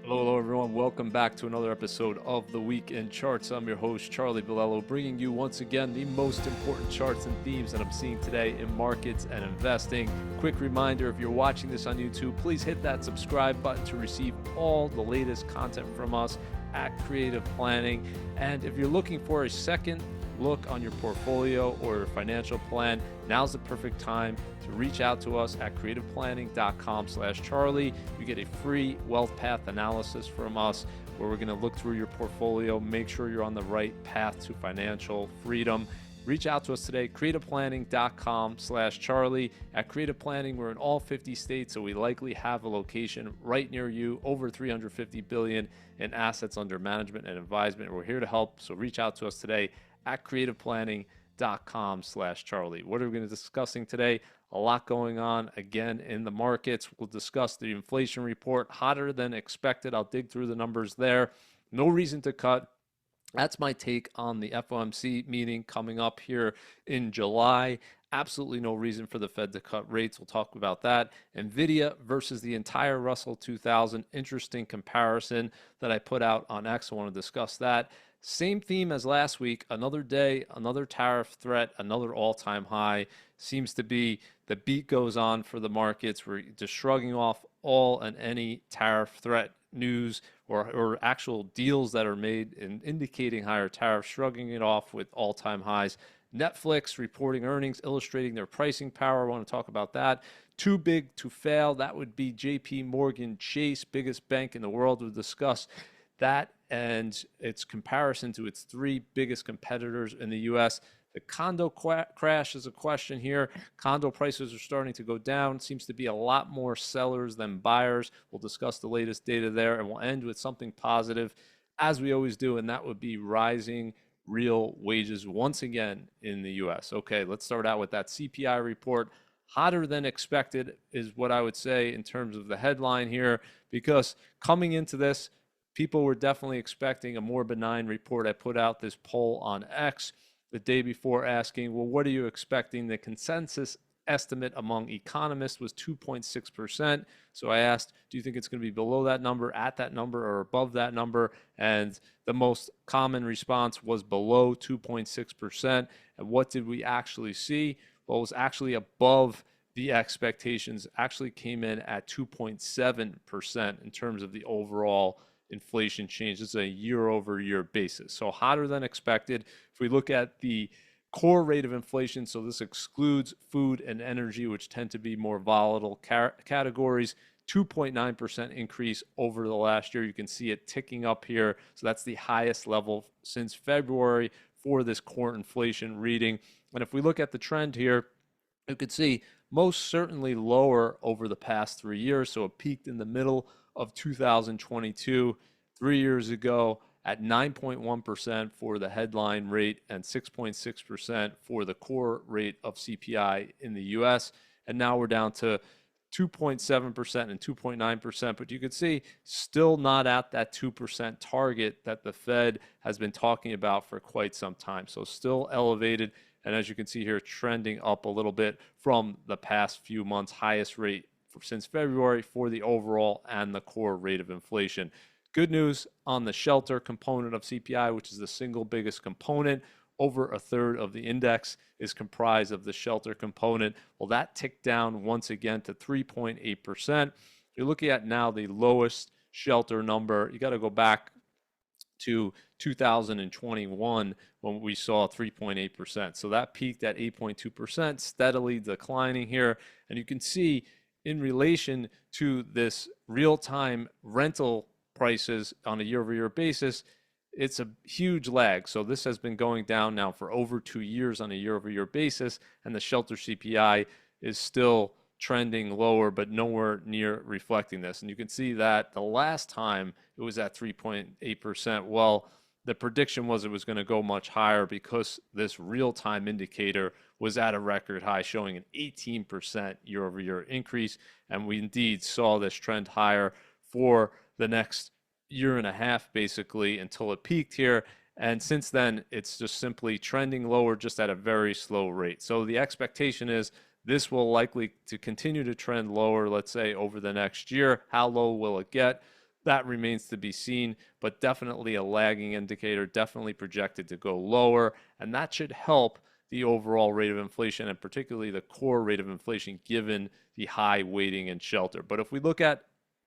Hello, everyone. Welcome back to another episode of the Week in Charts. I'm your host, Charlie Bilello, bringing you once again the most important charts and themes that I'm seeing today in markets and investing. Quick reminder, if you're watching this on YouTube, please hit that subscribe button to receive all the latest content from us at Creative Planning. And if you're looking for a second look on your portfolio or your financial plan, now's the perfect time to reach out to us at creativeplanning.com/Charlie. You get a free wealth path analysis from us where we're going to look through your portfolio, make sure you're on the right path to financial freedom. Reach out to us today, creativeplanning.com/Charlie. At Creative Planning, we're in all 50 states, so we likely have a location right near you, over $350 billion in assets under management and advisement. We're here to help, so reach out to us today at creativeplanning.com/Charlie. What are we going to be discussing today? A lot going on again in the markets. We'll discuss the inflation report, hotter than expected. I'll dig through the numbers there. No reason to cut. That's my take on the FOMC meeting coming up here in July. Absolutely no reason for the Fed to cut rates. We'll talk about that. Nvidia versus the entire Russell 2000. Interesting comparison that I put out on X. I want to discuss that. Same theme as last week. Another day, another tariff threat, another all-time high. Seems to be the beat goes on for the markets. We're just shrugging off all and any tariff threat news or actual deals that are made and indicating higher tariffs, shrugging it off with all-time highs. Netflix reporting earnings, illustrating their pricing power. I want to talk about that. Too big to fail. That would be JP Morgan Chase, biggest bank in the world. We'll discuss that and its comparison to its three biggest competitors in the U.S. The condo crash is a question here. Condo prices are starting to go down. Seems to be a lot more sellers than buyers. We'll discuss the latest data there, and we'll end with something positive, as we always do, and that would be rising real wages once again in the U.S. Okay, let's start out with that CPI report. Hotter than expected is what I would say in terms of the headline here, because coming into this, people were definitely expecting a more benign report. I put out this poll on X the day before asking, well, what are you expecting? The consensus estimate among economists was 2.6%. So I asked, do you think it's going to be below that number, at that number, or above that number? And the most common response was below 2.6%. And what did we actually see? Well, it was actually above the expectations, actually came in at 2.7% in terms of the overall inflation change. This is a year-over-year basis. So hotter than expected. If we look at the core rate of inflation, so this excludes food and energy, which tend to be more volatile categories, 2.9% increase over the last year. You can see it ticking up here. So that's the highest level since February for this core inflation reading. And if we look at the trend here, you could see most certainly lower over the past 3 years. So it peaked in the middle of 2022, 3 years ago, at 9.1% for the headline rate and 6.6% for the core rate of CPI in the US. And now we're down to 2.7% and 2.9%. But you can see still not at that 2% target that the Fed has been talking about for quite some time. So still elevated. And as you can see here, trending up a little bit from the past few months, highest rate since February for the overall and the core rate of inflation. Good news on the shelter component of CPI, which is the single biggest component. Over a third of the index is comprised of the shelter component. Well, that ticked down once again to 3.8%. You're looking at now the lowest shelter number. You got to go back to 2021 when we saw 3.8%. So that peaked at 8.2%, steadily declining here. And you can see in relation to this real-time rental prices on a year-over-year basis, it's a huge lag. So this has been going down now for over 2 years on a year-over-year basis, and the shelter CPI is still trending lower, but nowhere near reflecting this. And you can see that the last time it was at 3.8%. Well, the prediction was it was going to go much higher because this real-time indicator was at a record high, showing an 18% year-over-year increase. And we indeed saw this trend higher for the next year and a half, basically, until it peaked here. And since then, it's just simply trending lower, just at a very slow rate. So the expectation is this will likely to continue to trend lower, let's say, over the next year. How low will it get? That remains to be seen, but definitely a lagging indicator, definitely projected to go lower, and that should help the overall rate of inflation and particularly the core rate of inflation given the high weighting in shelter. But if we look at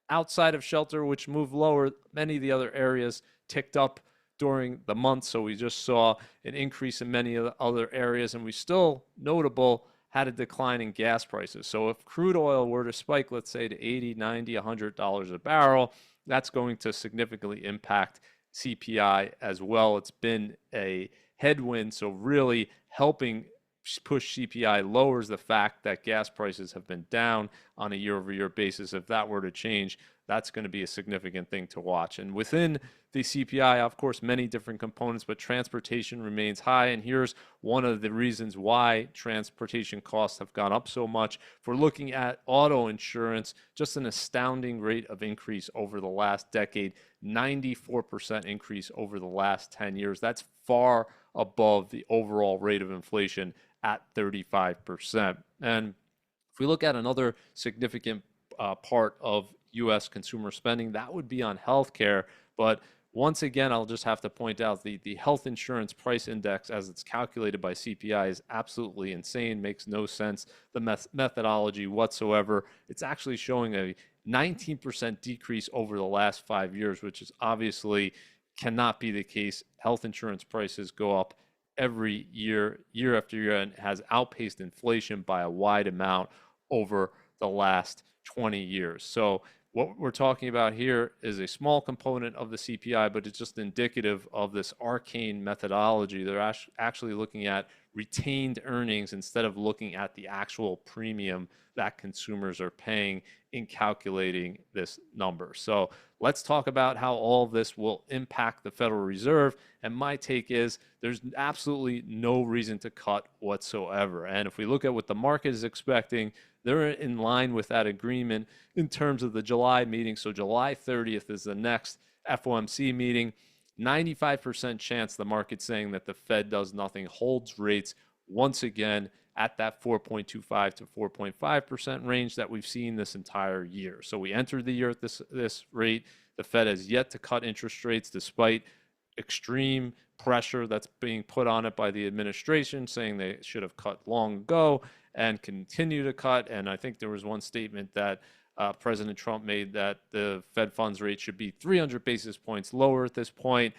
outside of shelter, which moved lower, many of the other areas ticked up during the month. So we just saw an increase in many of the other areas, and we still notable had a decline in gas prices. So if crude oil were to spike, let's say to 80, 90, $100 a barrel, that's going to significantly impact CPI as well. It's been a headwind, so really helping push CPI lowers the fact that gas prices have been down on a year-over-year basis. If that were to change, that's going to be a significant thing to watch. And within the CPI, of course, many different components, but transportation remains high. And here's one of the reasons why transportation costs have gone up so much. If we're looking at auto insurance, just an astounding rate of increase over the last decade, 94% increase over the last 10 years. That's far above the overall rate of inflation at 35%. And if we look at another significant part of U.S. consumer spending, that would be on healthcare. But once again, I'll just have to point out the health insurance price index as it's calculated by CPI is absolutely insane, makes no sense, the methodology whatsoever. It's actually showing a 19% decrease over the last 5 years, which is obviously cannot be the case. Health insurance prices go up every year, year after year, and has outpaced inflation by a wide amount over the last 20 years. So what we're talking about here is a small component of the CPI, but it's just indicative of this arcane methodology. They're actually looking at retained earnings instead of looking at the actual premium that consumers are paying in calculating this number. So let's talk about how all of this will impact the Federal Reserve. And my take is there's absolutely no reason to cut whatsoever. And if we look at what the market is expecting, they're in line with that agreement in terms of the July meeting. So July 30th is the next FOMC meeting. 95% chance the market's saying that the Fed does nothing, holds rates once again at that 4.25 to 4.5% range that we've seen this entire year. So we entered the year at this rate. The Fed has yet to cut interest rates despite extreme pressure that's being put on it by the administration, saying they should have cut long ago and continue to cut. And I think there was one statement that President Trump made that the Fed funds rate should be 300 basis points lower at this point.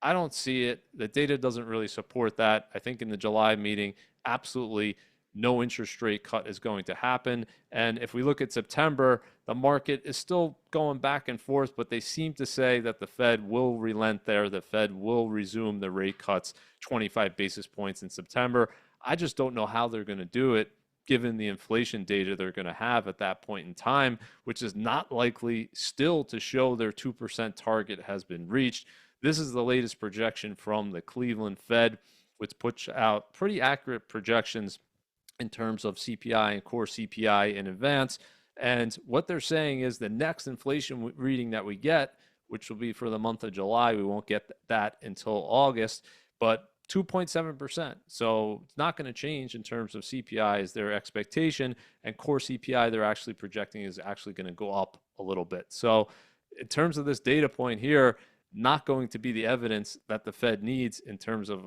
I don't see it. The data doesn't really support that. I think in the July meeting, absolutely no interest rate cut is going to happen. And if we look at September, the market is still going back and forth, but they seem to say that the Fed will relent there. The Fed will resume the rate cuts, 25 basis points in September. I just don't know how they're going to do it, given the inflation data they're going to have at that point in time, which is not likely still to show their 2% target has been reached. This is the latest projection from the Cleveland Fed, which puts out pretty accurate projections in terms of CPI and core CPI in advance. And what they're saying is the next inflation reading that we get, which will be for the month of July, we won't get that until August, but 2.7%. So it's not going to change in terms of CPI is their expectation, and core CPI they're actually projecting is actually going to go up a little bit. So in terms of this data point here, not going to be the evidence that the Fed needs in terms of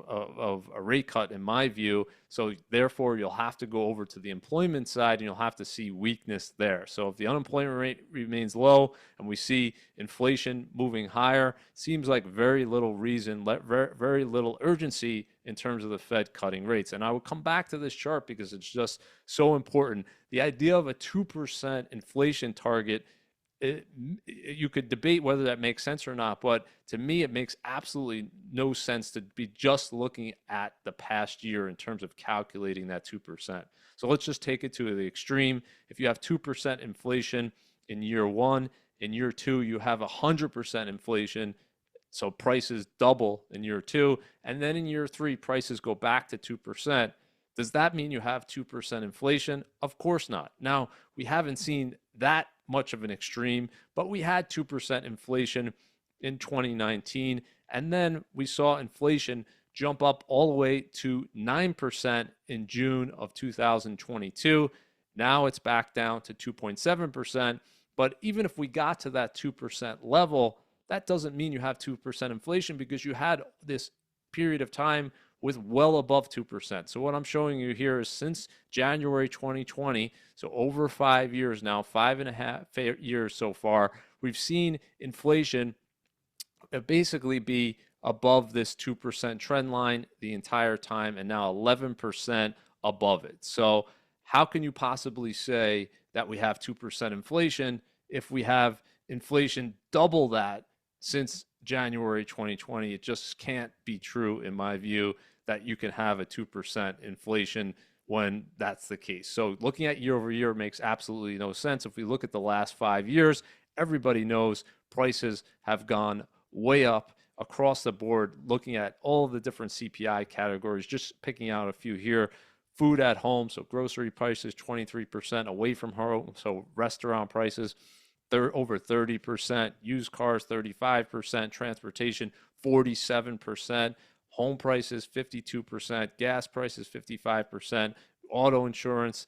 a rate cut, in my view. So therefore, you'll have to go over to the employment side and you'll have to see weakness there. So if the unemployment rate remains low and we see inflation moving higher, seems like very little reason, very little urgency in terms of the Fed cutting rates. And I will come back to this chart because it's just so important. The idea of a 2% inflation target, you could debate whether that makes sense or not, but to me, it makes absolutely no sense to be just looking at the past year in terms of calculating that 2%. So let's just take it to the extreme. If you have 2% inflation in year one, in year two, you have 100% inflation. So prices double in year two. And then in year three, prices go back to 2%. Does that mean you have 2% inflation? Of course not. Now, we haven't seen that much of an extreme, but we had 2% inflation in 2019. And then we saw inflation jump up all the way to 9% in June of 2022. Now it's back down to 2.7%. But even if we got to that 2% level, that doesn't mean you have 2% inflation, because you had this period of time with well above 2%. So what I'm showing you here is since January 2020, so over 5 years now, 5.5 years so far, we've seen inflation basically be above this 2% trend line the entire time, and now 11% above it. So how can you possibly say that we have 2% inflation if we have inflation double that since January 2020? It just can't be true, in my view, that you can have a 2% inflation when that's the case. So looking at year over year makes absolutely no sense. If we look at the last 5 years, everybody knows prices have gone way up across the board. Looking at all of the different CPI categories, just picking out a few here. Food at home, so grocery prices 23%, away from home, so restaurant prices over 30%, used cars 35%, transportation 47%, home prices 52%, gas prices 55%, auto insurance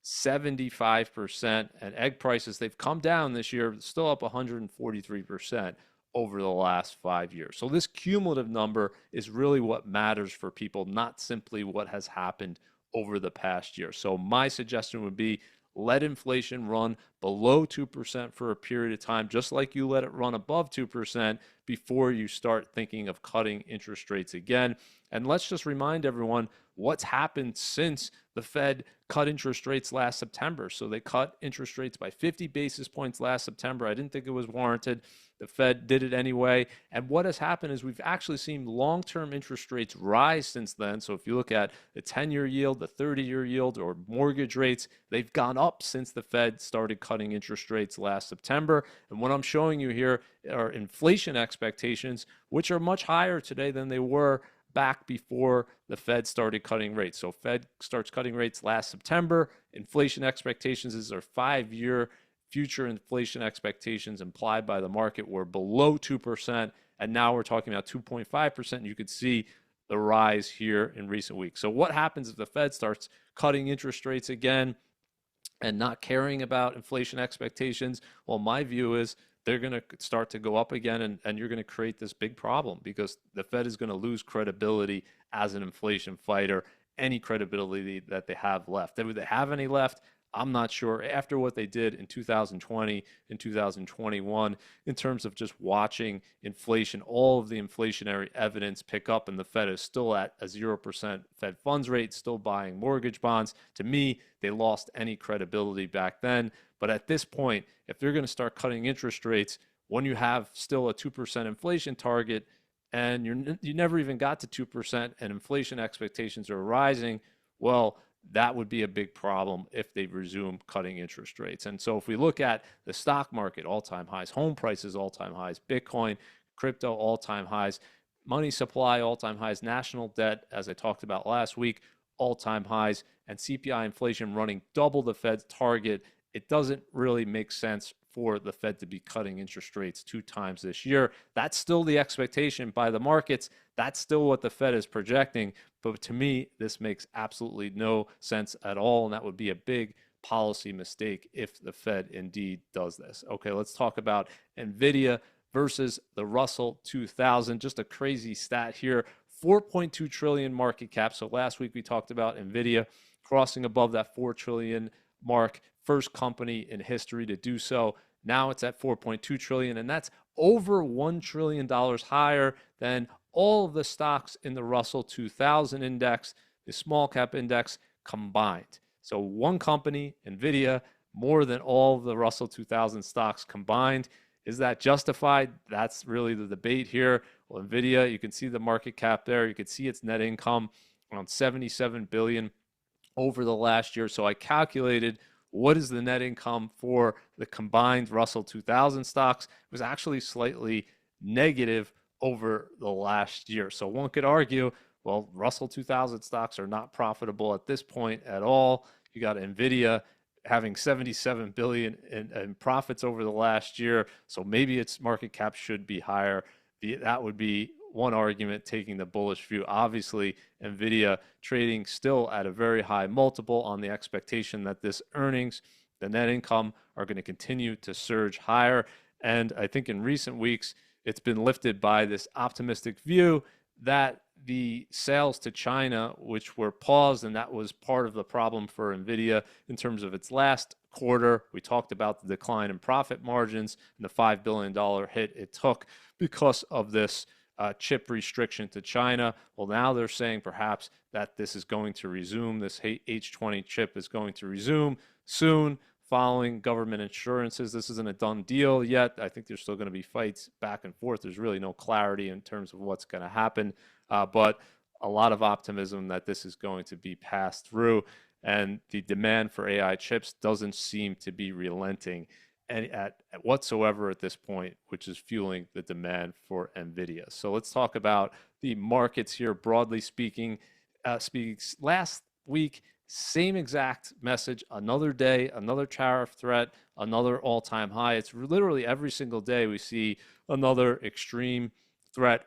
75%, and egg prices, they've come down this year, still up 143% over the last 5 years. So this cumulative number is really what matters for people, not simply what has happened over the past year. So my suggestion would be, let inflation run below 2% for a period of time, just like you let it run above 2% before you start thinking of cutting interest rates again. And let's just remind everyone what's happened since the Fed cut interest rates last September. So they cut interest rates by 50 basis points last September. I didn't think it was warranted. The Fed did it anyway. And what has happened is we've actually seen long-term interest rates rise since then. So if you look at the 10-year yield, the 30-year yield, or mortgage rates, they've gone up since the Fed started cutting interest rates last September. And what I'm showing you here are inflation expectations, which are much higher today than they were back before the Fed started cutting rates. So Fed starts cutting rates last September. Inflation expectations is our 5-year future inflation expectations implied by the market were below 2%. And now we're talking about 2.5%. You could see the rise here in recent weeks. So what happens if the Fed starts cutting interest rates again and not caring about inflation expectations? Well, my view is they're going to start to go up again, and you're going to create this big problem, because the Fed is going to lose credibility as an inflation fighter, any credibility that they have left. Do they have any left? I'm not sure. After what they did in 2020 and 2021, in terms of just watching inflation, all of the inflationary evidence pick up, and the Fed is still at a 0% Fed funds rate, still buying mortgage bonds. To me, they lost any credibility back then. But at this point, if they're going to start cutting interest rates when you have still a 2% inflation target, and you never even got to 2%, and inflation expectations are rising, well, that would be a big problem if they resume cutting interest rates. And so if we look at the stock market, all-time highs, home prices, all-time highs, Bitcoin, crypto, all-time highs, money supply, all-time highs, national debt, as I talked about last week, all-time highs, and CPI inflation running double the Fed's target, it doesn't really make sense for the Fed to be cutting interest rates 2 times this year. That's still the expectation by the markets. That's still what the Fed is projecting. But to me, this makes absolutely no sense at all. And that would be a big policy mistake if the Fed indeed does this. Okay, let's talk about Nvidia versus the Russell 2000. Just a crazy stat here. 4.2 trillion market cap. So last week we talked about Nvidia crossing above that 4 trillion mark. First company in history to do so. Now it's at 4.2 trillion, and that's over $1 trillion higher than all of the stocks in the Russell 2000 index, the small cap index combined. So one company, Nvidia, more than all of the Russell 2000 stocks combined. Is that justified? That's really the debate here. Well, Nvidia, you can see the market cap there. You can see its net income around 77 billion over the last year. So I calculated what is the net income for the combined Russell 2000 stocks. It was actually slightly negative over the last year. So one could argue, well, Russell 2000 stocks are not profitable at this point at all. You got Nvidia having 77 billion in profits over the last year. So maybe its market cap should be higher. That would be one argument, taking the bullish view. Obviously, Nvidia trading still at a very high multiple on the expectation that this earnings the net income are going to continue to surge higher. And I think in recent weeks, it's been lifted by this optimistic view that the sales to China, which were paused, and that was part of the problem for Nvidia in terms of its last quarter. We talked about the decline in profit margins and the $5 billion hit it took because of this chip restriction to China. Well, now they're saying perhaps that this is going to resume. This H20 chip is going to resume soon following government assurances. This isn't a done deal yet. I think there's still going to be fights back and forth. There's really no clarity in terms of what's going to happen, but a lot of optimism that this is going to be passed through. And the demand for AI chips doesn't seem to be relenting at whatsoever at this point, which is fueling the demand for Nvidia. So let's talk about the markets here, broadly speaking. Last week, same exact message, another day, another tariff threat, another all-time high. It's literally every single day we see another extreme threat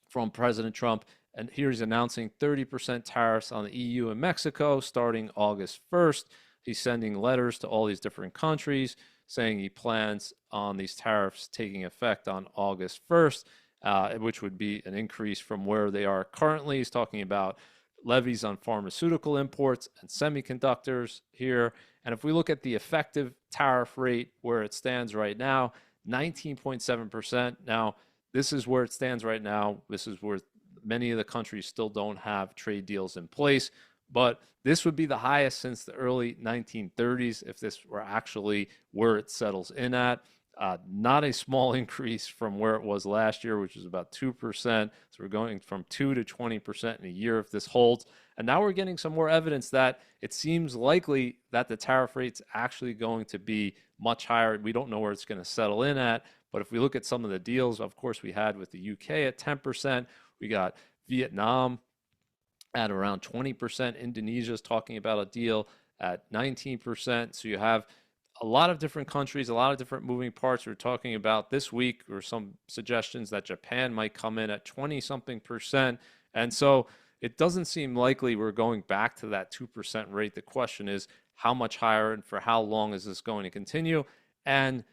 from President Trump. And here he's announcing 30% tariffs on the EU and Mexico starting August 1st. He's sending letters to all these different countries saying he plans on these tariffs taking effect on August 1st, which would be an increase from where they are currently. He's talking about levies on pharmaceutical imports and semiconductors here. And if we look at the effective tariff rate where it stands right now, 19.7%. Now, this is where it stands right now. This is where many of the countries still don't have trade deals in place, but this would be the highest since the early 1930s if this were actually where it settles in at. Not a small increase from where it was last year, which was about 2%. So we're going from 2 to 20% in a year if this holds. And now we're getting some more evidence that it seems likely that the tariff rate's actually going to be much higher. We don't know where it's going to settle in at, but if we look at some of the deals, of course, we had with the UK at 10%. We got Vietnam at around 20%. Indonesia's talking about a deal at 19%. So you have a lot of different countries, a lot of different moving parts. We're talking about this week, or some suggestions that Japan might come in at 20-something%. And so it doesn't seem likely we're going back to that 2% rate. The question is, how much higher and for how long is this going to continue? And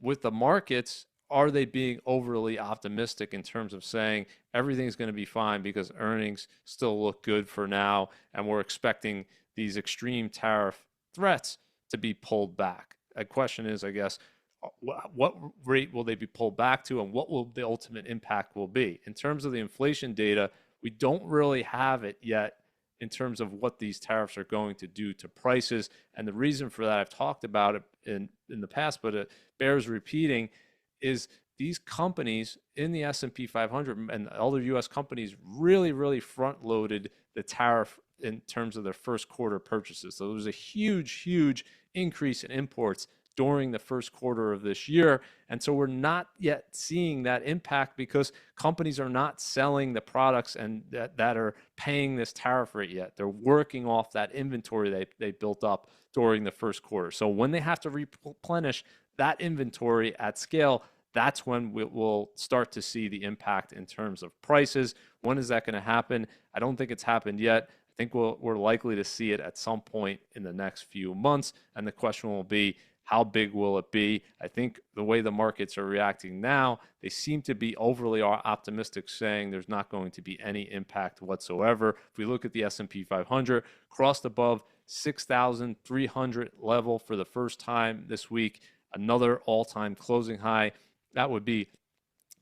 with the markets, are they being overly optimistic in terms of saying everything's going to be fine because earnings still look good for now, and we're expecting these extreme tariff threats to be pulled back? A question is, I guess, what rate will they be pulled back to, and what will the ultimate impact will be? In terms of the inflation data, we don't really have it yet in terms of what these tariffs are going to do to prices. And the reason for that, I've talked about it in the past, but it bears repeating, is these companies in the S&P 500 and other U.S. companies really front-loaded the tariff in terms of their first quarter purchases. So there was a huge increase in imports during the first quarter of this year. And so we're not yet seeing that impact because companies are not selling the products and that are paying this tariff rate yet. They're working off that inventory they built up during the first quarter. So when they have to replenish that inventory at scale, that's when we'll start to see the impact in terms of prices. When is that going to happen? I don't think it's happened yet. I think we're likely to see it at some point in the next few months. And the question will be, how big will it be? I think the way the markets are reacting now, they seem to be overly optimistic, saying there's not going to be any impact whatsoever. If we look at the S&P 500, crossed above 6,300 level for the first time this week, another all-time closing high. That would be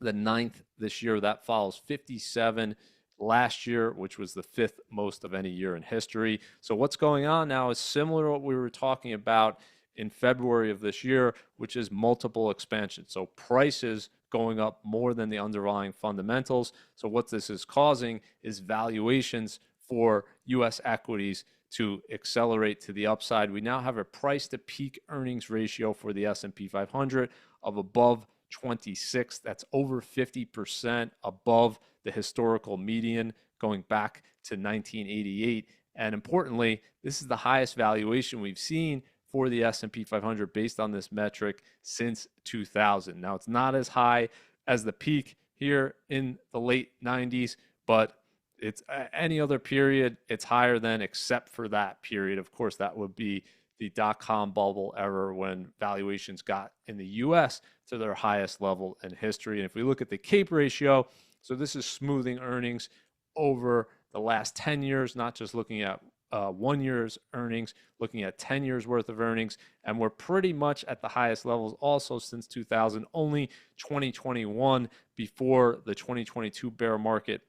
the 9th this year. That follows 57 last year, which was the 5th most of any year in history. So what's going on now is similar to what we were talking about in February of this year, which is multiple expansion. So prices going up more than the underlying fundamentals. So what this is causing is valuations for U.S. equities to accelerate to the upside. We now have a price to peak earnings ratio for the S&P 500 of above 26. That's over 50% above the historical median going back to 1988. And importantly, this is the highest valuation we've seen for the S&P 500 based on this metric since 2000. Now, it's not as high as the peak here in the late 90s, but it's any other period, it's higher than, except for that period. Of course, that would be the dot-com bubble ever, when valuations got in the US to their highest level in history. And if we look at the CAPE ratio, so this is smoothing earnings over the last 10 years, not just looking at 1 year's earnings, looking at 10 years worth of earnings. And we're pretty much at the highest levels also since 2000, only 2021 before the 2022 bear market,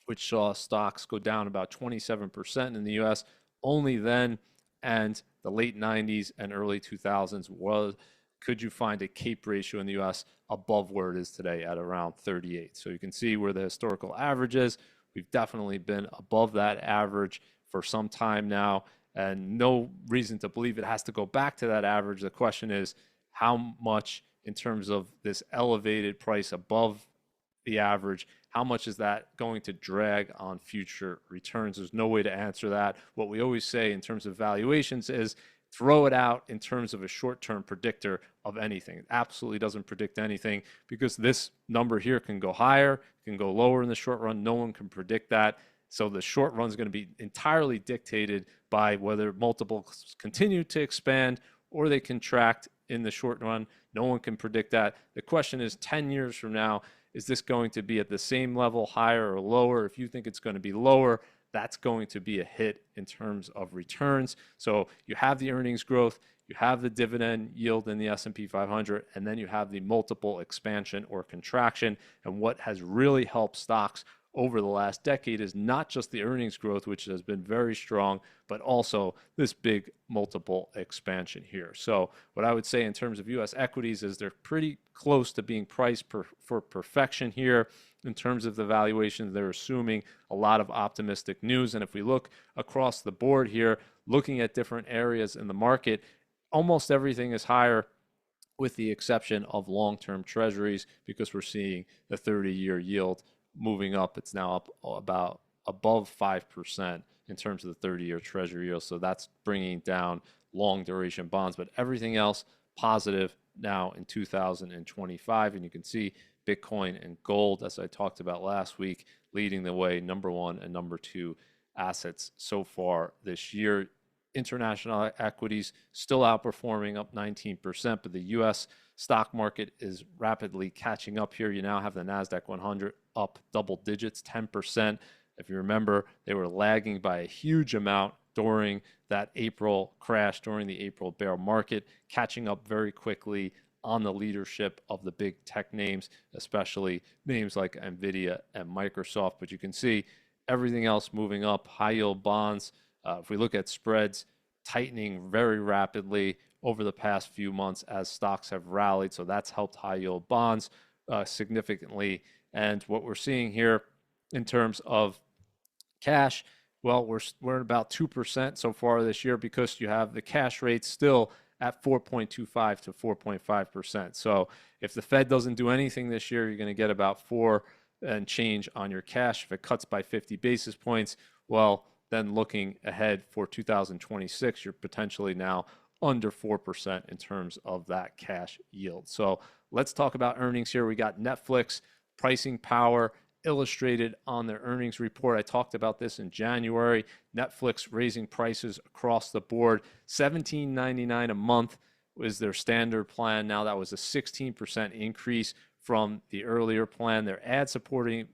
which saw stocks go down about 27% in the US. Only then, and the late 90s and early 2000s, could you find a CAPE ratio in the US above where it is today at around 38. So you can see where the historical average is. We've definitely been above that average for some time now, and no reason to believe it has to go back to that average. The question is, how much in terms of this elevated price above the average, how much is that going to drag on future returns? There's no way to answer that. What we always say in terms of valuations is throw it out in terms of a short-term predictor of anything. It absolutely doesn't predict anything, because this number here can go higher, can go lower in the short run. No one can predict that. So the short run is going to be entirely dictated by whether multiples continue to expand or they contract in the short run. No one can predict that. The question is, 10 years from now, is this going to be at the same level, higher or lower? If you think it's going to be lower, that's going to be a hit in terms of returns. So you have the earnings growth, you have the dividend yield in the S&P 500, and then you have the multiple expansion or contraction. And what has really helped stocks over the last decade is not just the earnings growth, which has been very strong, but also this big multiple expansion here. So what I would say in terms of U.S. equities is they're pretty close to being priced for perfection here. In terms of the valuations, they're assuming a lot of optimistic news. And if we look across the board here, looking at different areas in the market, almost everything is higher, with the exception of long-term treasuries, because we're seeing the 30-year yield moving up. It's now up about above 5% in terms of the 30-year treasury yield. So that's bringing down long duration bonds, but everything else positive now in 2025. And you can see Bitcoin and gold, as I talked about last week, leading the way, number one and number two assets so far this year. International equities still outperforming, up 19%, but the U.S. stock market is rapidly catching up here. You now have the NASDAQ 100 up double digits, 10%. If you remember, they were lagging by a huge amount during that April crash, during the April bear market, catching up very quickly on the leadership of the big tech names, especially names like Nvidia and Microsoft. But you can see everything else moving up. High yield bonds, if we look at spreads, tightening very rapidly over the past few months as stocks have rallied. So that's helped high yield bonds significantly. And what we're seeing here in terms of cash, well, we're at about 2% so far this year, because you have the cash rate still at 4.25 to 4.5%. So if the Fed doesn't do anything this year, you're going to get about 4 and change on your cash. If it cuts by 50 basis points, well, then looking ahead for 2026, you're potentially now under 4% in terms of that cash yield. So let's talk about earnings here. We got Netflix pricing power illustrated on their earnings report. I talked about this in January. Netflix raising prices across the board. $17.99 a month was their standard plan. Now that was a 16% increase from the earlier plan. Their ad-supported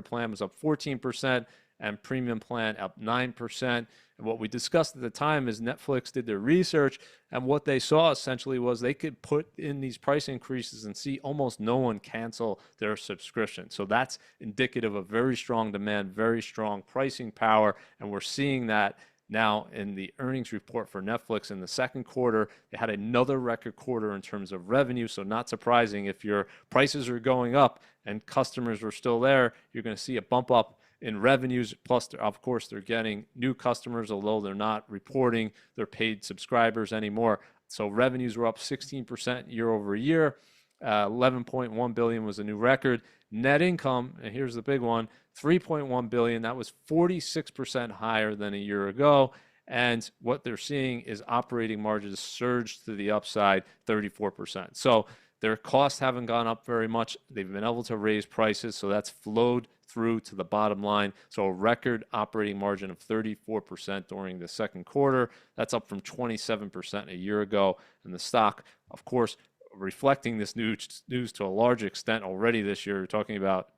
plan was up 14%. And premium plan up 9%. And what we discussed at the time is Netflix did their research, and what they saw essentially was they could put in these price increases and see almost no one cancel their subscription. So that's indicative of very strong demand, very strong pricing power, and we're seeing that now in the earnings report for Netflix in the second quarter. They had another record quarter in terms of revenue, so not surprising if your prices are going up and customers are still there, you're going to see a bump up in revenues. Plus, of course, they're getting new customers, although they're not reporting their paid subscribers anymore. So revenues were up 16% year over year. 11.1 billion was a new record. Net income, and here's the big one, 3.1 billion. That was 46% higher than a year ago. And what they're seeing is operating margins surged to the upside, 34%. So their costs haven't gone up very much. They've been able to raise prices, so that's flowed through to the bottom line. So a record operating margin of 34% during the second quarter. That's up from 27% a year ago. And the stock, of course, reflecting this news to a large extent already this year. We're talking about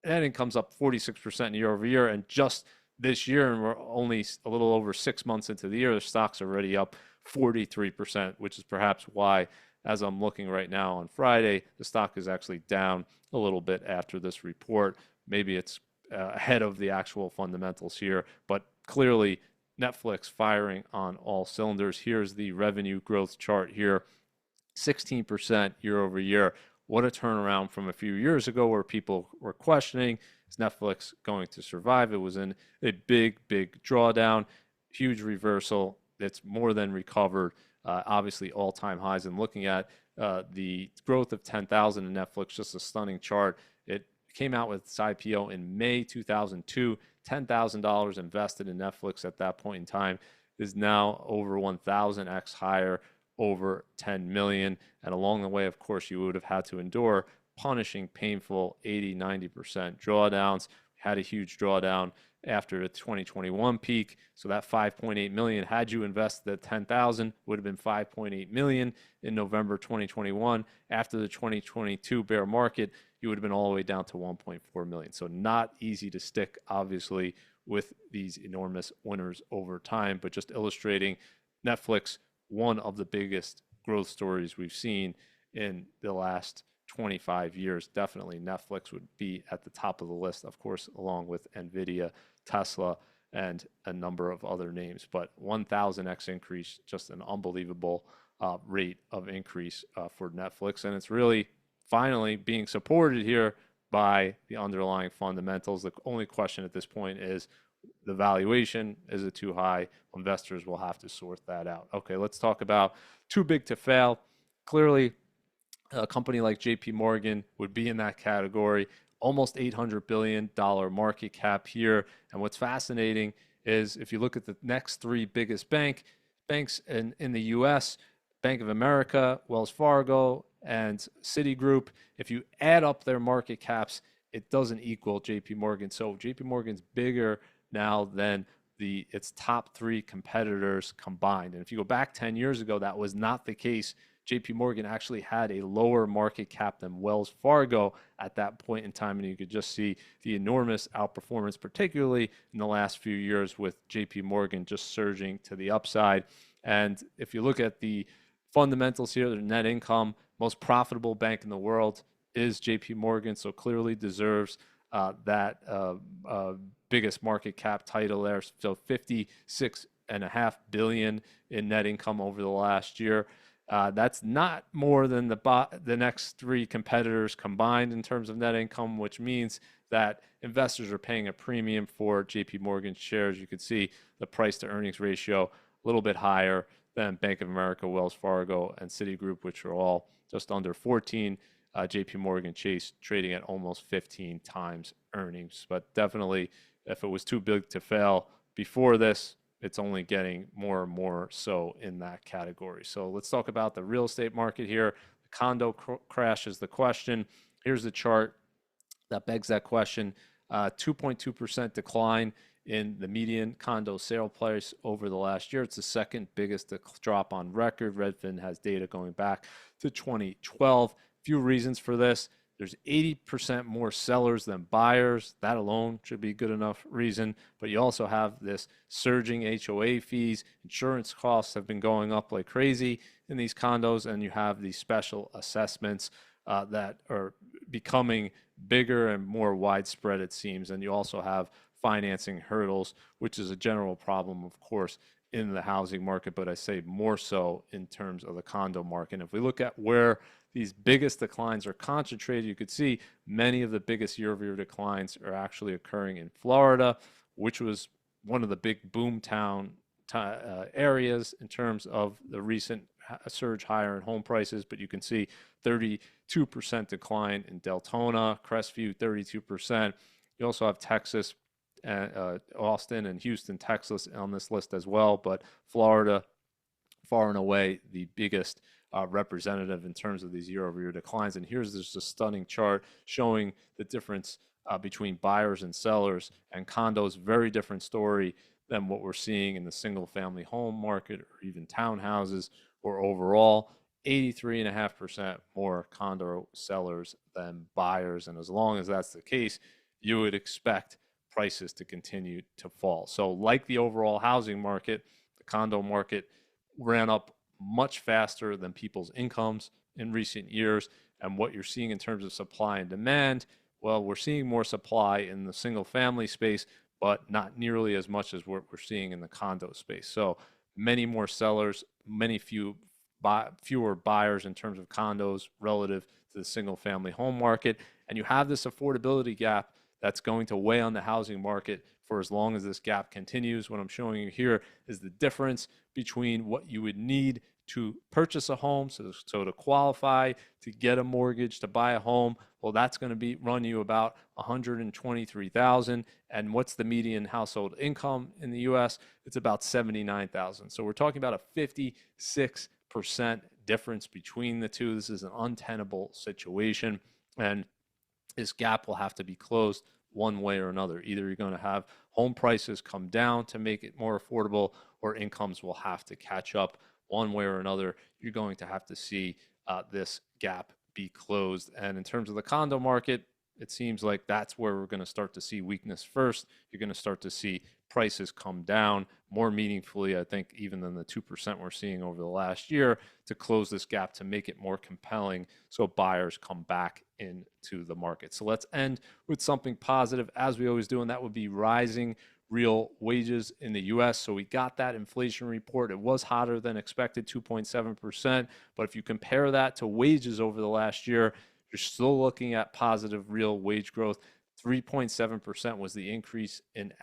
net income's up 46% year over year. And just this year, and we're only a little over 6 months into the year, the stock's already up 43%, which is perhaps why, as I'm looking right now on Friday, the stock is actually down a little bit after this report. Maybe it's ahead of the actual fundamentals here, but clearly Netflix firing on all cylinders. Here's the revenue growth chart here, 16% year over year. What a turnaround from a few years ago where people were questioning, is Netflix going to survive? It was in a big, big drawdown, huge reversal. It's more than recovered, obviously all-time highs. And looking at the growth of 10,000 in Netflix, just a stunning chart. It came out with its IPO in May 2002, $10,000 invested in Netflix at that point in time is now over 1,000x higher, over 10 million. And along the way, of course, you would have had to endure punishing, painful 80, 90% drawdowns. We had a huge drawdown after the 2021 peak. So that 5.8 million, had you invested at 10,000, would have been 5.8 million in November 2021. After the 2022 bear market, you would have been all the way down to 1.4 million. So not easy to stick, obviously, with these enormous winners over time, but just illustrating Netflix, one of the biggest growth stories we've seen in the last 25 years. Definitely Netflix would be at the top of the list, of course, along with Nvidia, Tesla, and a number of other names. But 1,000x increase, just an unbelievable rate of increase for Netflix. And it's really finally being supported here by the underlying fundamentals. The only question at this point is the valuation. Is it too high? Investors will have to sort that out. Okay, let's talk about too big to fail. Clearly, a company like JP Morgan would be in that category, almost $800 billion market cap here. And what's fascinating is if you look at the next three biggest banks in the US, Bank of America, Wells Fargo, and Citigroup, if you add up their market caps, it doesn't equal JP Morgan. So JP Morgan's bigger now than its top three competitors combined. And if you go back 10 years ago, that was not the case. JP Morgan actually had a lower market cap than Wells Fargo at that point in time, and you could just see the enormous outperformance, particularly in the last few years with JP Morgan just surging to the upside. And if you look at the fundamentals here, the net income, most profitable bank in the world is JP Morgan, so clearly deserves that biggest market cap title there. So 56.5 billion in net income over the last year. That's not more than the next three competitors combined in terms of net income, which means that investors are paying a premium for JP Morgan shares. You can see the price to earnings ratio a little bit higher than Bank of America, Wells Fargo, and Citigroup, which are all just under 14. JP Morgan Chase trading at almost 15 times earnings. But definitely, if it was too big to fail before this, it's only getting more and more so in that category. So let's talk about the real estate market here. The condo crash is the question. Here's the chart that begs that question. 2.2% decline in the median condo sale price over the last year. It's the second biggest drop on record. Redfin has data going back to 2012. Few reasons for this. There's 80% more sellers than buyers. That alone should be good enough reason. But you also have this surging HOA fees. Insurance costs have been going up like crazy in these condos. And you have these special assessments that are becoming bigger and more widespread, it seems. And you also have financing hurdles, which is a general problem, of course, in the housing market. But I say more so in terms of the condo market. And if we look at where these biggest declines are concentrated, you could see many of the biggest year-over-year declines are actually occurring in Florida, which was one of the big boom town areas in terms of the recent surge higher in home prices. But you can see 32% decline in Deltona, Crestview, 32%. You also have Texas, Austin, and Houston, Texas on this list as well. But Florida, far and away the biggest representative in terms of these year-over-year declines. And here's just a stunning chart showing the difference between buyers and sellers. And condos, very different story than what we're seeing in the single family home market or even townhouses, or overall 83.5% more condo sellers than buyers. And as long as that's the case, you would expect prices to continue to fall. So like the overall housing market, the condo market ran up much faster than people's incomes in recent years. And what you're seeing in terms of supply and demand, well, we're seeing more supply in the single family space, but not nearly as much as what we're seeing in the condo space. So many more sellers, fewer buyers in terms of condos relative to the single family home market. And you have this affordability gap that's going to weigh on the housing market for as long as this gap continues. What I'm showing you here is the difference between what you would need to purchase a home, so to qualify, to get a mortgage, to buy a home. Well, that's going to run you about $123,000. And what's the median household income in the U.S.? It's about $79,000. So we're talking about a 56% difference between the two. This is an untenable situation, and this gap will have to be closed one way or another. Either you're going to have home prices come down to make it more affordable, or incomes will have to catch up. One way or another, you're going to have to see this gap be closed. And in terms of the condo market, it seems like that's where we're going to start to see weakness first. You're going to start to see prices come down more meaningfully, I think, even than the 2% we're seeing over the last year, to close this gap, to make it more compelling so buyers come back into the market. So let's end with something positive, as we always do, and that would be rising real wages in the U.S. So we got that inflation report. It was hotter than expected, 2.7%. But if you compare that to wages over the last year, you're still looking at positive real wage growth. 3.7% was the increase in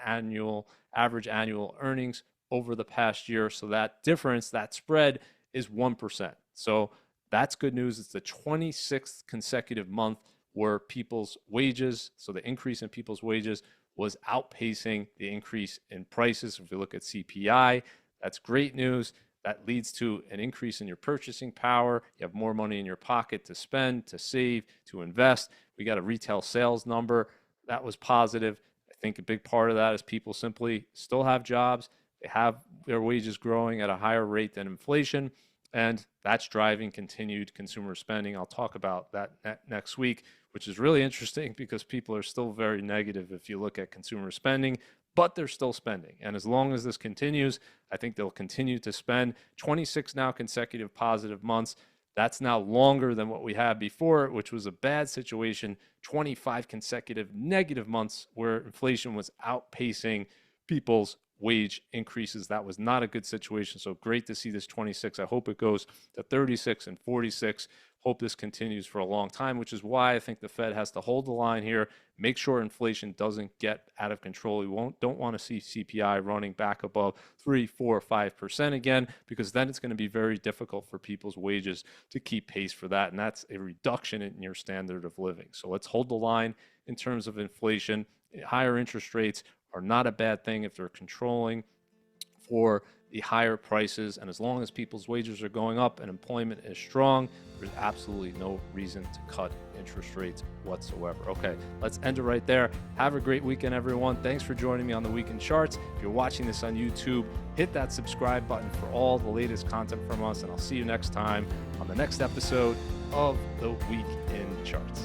average annual earnings over the past year. So that difference, that spread, is 1%. So that's good news. It's the 26th consecutive month where people's wages, so the increase in people's wages, was outpacing the increase in prices. If you look at CPI, that's great news. That leads to an increase in your purchasing power. You have more money in your pocket to spend, to save, to invest. We got a retail sales number that was positive. I think a big part of that is people simply still have jobs. They have their wages growing at a higher rate than inflation, and that's driving continued consumer spending. I'll talk about that next week, which is really interesting because people are still very negative if you look at consumer spending, but they're still spending. And as long as this continues, I think they'll continue to spend. 26 now consecutive positive months. That's now longer than what we had before, which was a bad situation. 25 consecutive negative months where inflation was outpacing people's wage increases. That was not a good situation. So great to see this 26. I hope it goes to 36 and 46. Hope this continues for a long time, which is why I think the Fed has to hold the line here, make sure inflation doesn't get out of control. We don't want to see CPI running back above 3, 4, 5% again, because then it's going to be very difficult for people's wages to keep pace for that. And that's a reduction in your standard of living. So let's hold the line in terms of inflation. Higher interest rates are not a bad thing if they're controlling for the higher prices. And as long as people's wages are going up and employment is strong, there's absolutely no reason to cut interest rates whatsoever. Okay, let's end it right there. Have a great weekend, everyone. Thanks for joining me on the Weekend Charts. If you're watching this on YouTube, hit that subscribe button for all the latest content from us, and I'll see you next time on the next episode of the Week in Charts.